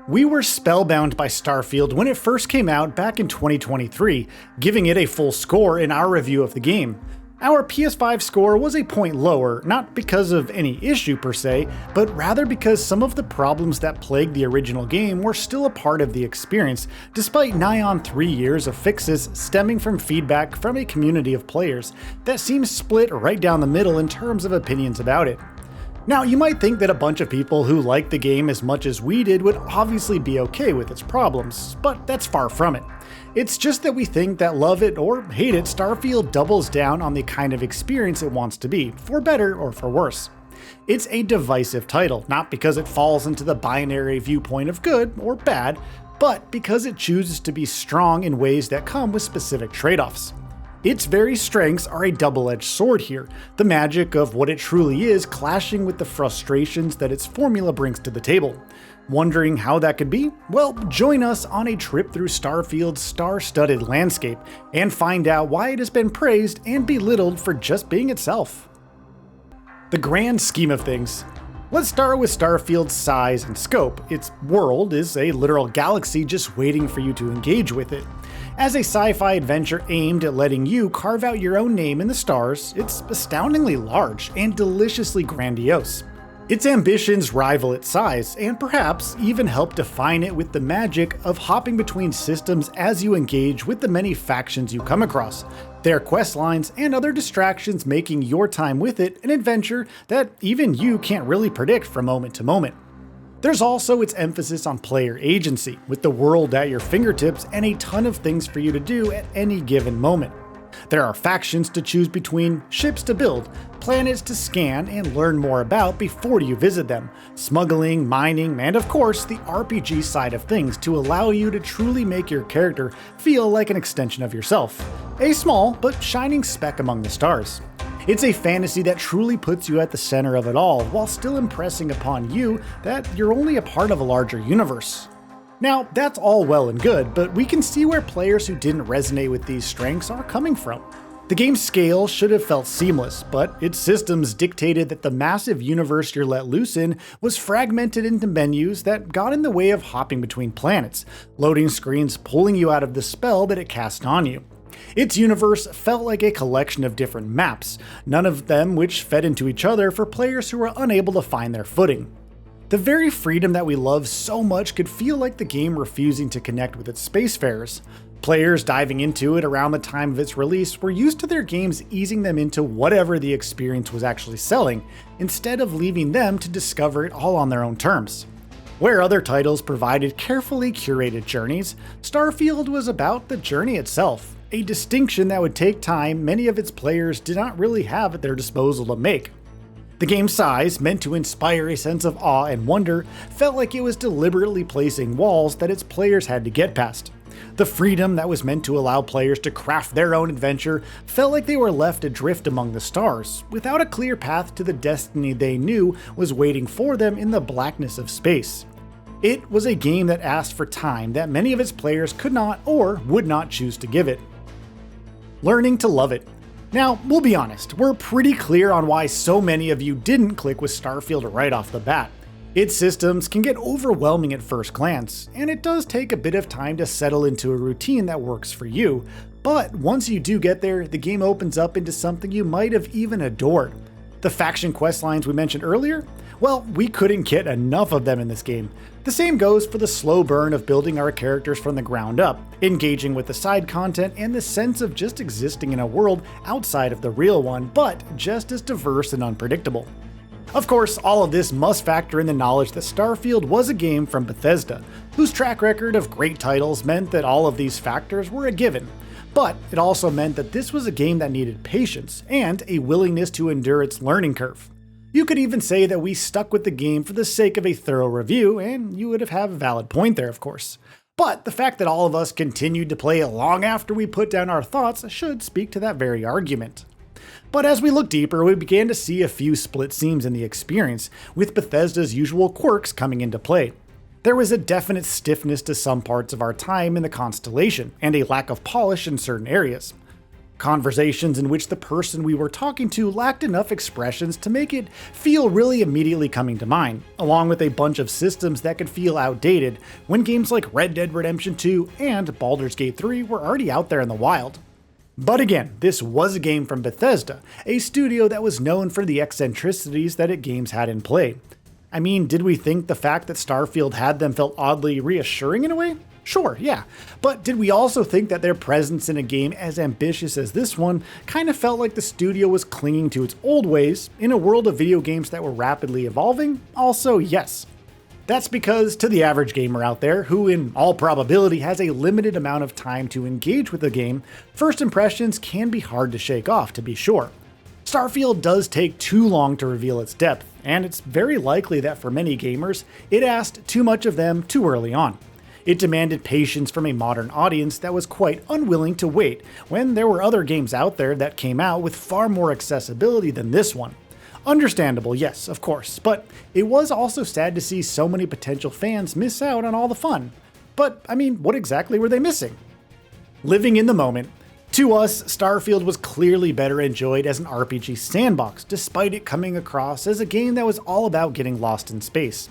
We were spellbound by Starfield when it first came out back in 2023, giving it a full score in our review of the game. Our PS5 score was a point lower, not because of any issue per se, but rather because some of the problems that plagued the original game were still a part of the experience, despite nigh on 3 years of fixes stemming from feedback from a community of players that seems split right down the middle in terms of opinions about it. Now, you might think that a bunch of people who like the game as much as we did would obviously be okay with its problems, but that's far from it. It's just that we think that love it or hate it, Starfield doubles down on the kind of experience it wants to be, for better or for worse. It's a divisive title, not because it falls into the binary viewpoint of good or bad, but because it chooses to be strong in ways that come with specific trade-offs. Its very strengths are a double-edged sword here, the magic of what it truly is clashing with the frustrations that its formula brings to the table. Wondering how that could be? Well, join us on a trip through Starfield's star-studded landscape and find out why it has been praised and belittled for just being itself. The grand scheme of things. Let's start with Starfield's size and scope. Its world is a literal galaxy just waiting for you to engage with it. As a sci-fi adventure aimed at letting you carve out your own name in the stars, it's astoundingly large and deliciously grandiose. Its ambitions rival its size, and perhaps even help define it with the magic of hopping between systems as you engage with the many factions you come across, their quest lines and other distractions making your time with it an adventure that even you can't really predict from moment to moment. There's also its emphasis on player agency, with the world at your fingertips and a ton of things for you to do at any given moment. There are factions to choose between, ships to build, planets to scan and learn more about before you visit them, smuggling, mining, and of course the RPG side of things to allow you to truly make your character feel like an extension of yourself. A small but shining speck among the stars. It's a fantasy that truly puts you at the center of it all, while still impressing upon you that you're only a part of a larger universe. Now, that's all well and good, but we can see where players who didn't resonate with these strengths are coming from. The game's scale should have felt seamless, but its systems dictated that the massive universe you're let loose in was fragmented into menus that got in the way of hopping between planets, loading screens pulling you out of the spell that it cast on you. Its universe felt like a collection of different maps, none of them which fed into each other for players who were unable to find their footing. The very freedom that we love so much could feel like the game refusing to connect with its spacefarers. Players diving into it around the time of its release were used to their games easing them into whatever the experience was actually selling, instead of leaving them to discover it all on their own terms. Where other titles provided carefully curated journeys, Starfield was about the journey itself, a distinction that would take time many of its players did not really have at their disposal to make. The game's size, meant to inspire a sense of awe and wonder, felt like it was deliberately placing walls that its players had to get past. The freedom that was meant to allow players to craft their own adventure felt like they were left adrift among the stars, without a clear path to the destiny they knew was waiting for them in the blackness of space. It was a game that asked for time that many of its players could not or would not choose to give it. Learning to love it. Now, we'll be honest, we're pretty clear on why so many of you didn't click with Starfield right off the bat. Its systems can get overwhelming at first glance, and it does take a bit of time to settle into a routine that works for you, but once you do get there, the game opens up into something you might have even adored. The faction questlines we mentioned earlier? Well, we couldn't get enough of them in this game. The same goes for the slow burn of building our characters from the ground up, engaging with the side content, and the sense of just existing in a world outside of the real one, but just as diverse and unpredictable. Of course, all of this must factor in the knowledge that Starfield was a game from Bethesda, whose track record of great titles meant that all of these factors were a given. But it also meant that this was a game that needed patience and a willingness to endure its learning curve. You could even say that we stuck with the game for the sake of a thorough review, and you would have a valid point there, of course. But the fact that all of us continued to play long after we put down our thoughts should speak to that very argument. But as we look deeper, we began to see a few split seams in the experience, with Bethesda's usual quirks coming into play. There was a definite stiffness to some parts of our time in the Constellation, and a lack of polish in certain areas. Conversations in which the person we were talking to lacked enough expressions to make it feel really immediately coming to mind, along with a bunch of systems that could feel outdated when games like Red Dead Redemption 2 and Baldur's Gate 3 were already out there in the wild. But again, this was a game from Bethesda, a studio that was known for the eccentricities that its games had in play. I mean, did we think the fact that Starfield had them felt oddly reassuring in a way? Sure, yeah. But did we also think that their presence in a game as ambitious as this one kind of felt like the studio was clinging to its old ways in a world of video games that were rapidly evolving? Also, yes. That's because to the average gamer out there, who in all probability has a limited amount of time to engage with the game, first impressions can be hard to shake off, to be sure. Starfield does take too long to reveal its depth, and it's very likely that for many gamers, it asked too much of them too early on. It demanded patience from a modern audience that was quite unwilling to wait when there were other games out there that came out with far more accessibility than this one. Understandable, yes, of course, but it was also sad to see so many potential fans miss out on all the fun. But, I mean, what exactly were they missing? Living in the moment, to us, Starfield was clearly better enjoyed as an RPG sandbox, despite it coming across as a game that was all about getting lost in space.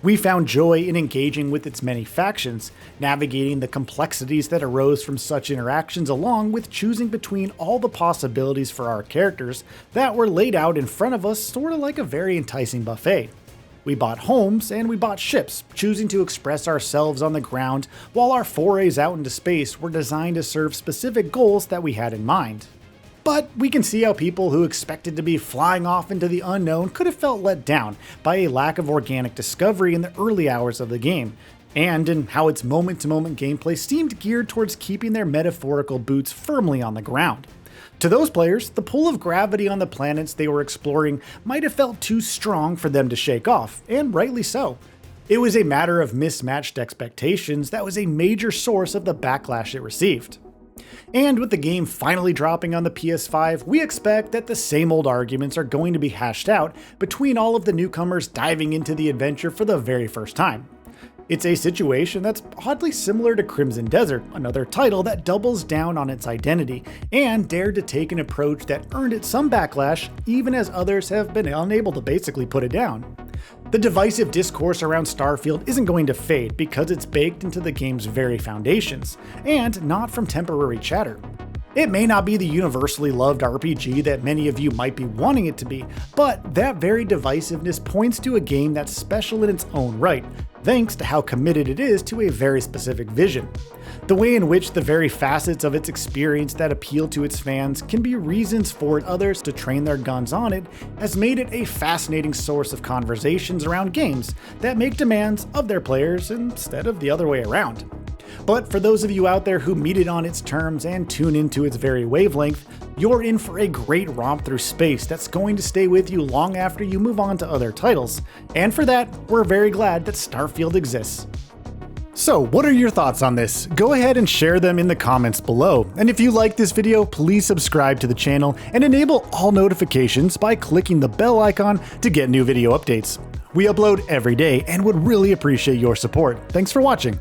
We found joy in engaging with its many factions, navigating the complexities that arose from such interactions along with choosing between all the possibilities for our characters that were laid out in front of us sort of like a very enticing buffet. We bought homes and we bought ships, choosing to express ourselves on the ground while our forays out into space were designed to serve specific goals that we had in mind. But we can see how people who expected to be flying off into the unknown could have felt let down by a lack of organic discovery in the early hours of the game, and in how its moment-to-moment gameplay seemed geared towards keeping their metaphorical boots firmly on the ground. To those players, the pull of gravity on the planets they were exploring might have felt too strong for them to shake off, and rightly so. It was a matter of mismatched expectations that was a major source of the backlash it received. And with the game finally dropping on the PS5, we expect that the same old arguments are going to be hashed out between all of the newcomers diving into the adventure for the very first time. It's a situation that's oddly similar to Crimson Desert, another title that doubles down on its identity and dared to take an approach that earned it some backlash, even as others have been unable to basically put it down. The divisive discourse around Starfield isn't going to fade because it's baked into the game's very foundations, and not from temporary chatter. It may not be the universally loved RPG that many of you might be wanting it to be, but that very divisiveness points to a game that's special in its own right, thanks to how committed it is to a very specific vision. The way in which the very facets of its experience that appeal to its fans can be reasons for others to train their guns on it has made it a fascinating source of conversations around games that make demands of their players instead of the other way around. But for those of you out there who meet it on its terms and tune into its very wavelength, you're in for a great romp through space that's going to stay with you long after you move on to other titles. And for that, we're very glad that Starfield exists. So what are your thoughts on this? Go ahead and share them in the comments below. And if you like this video, please subscribe to the channel and enable all notifications by clicking the bell icon to get new video updates. We upload every day and would really appreciate your support. Thanks for watching.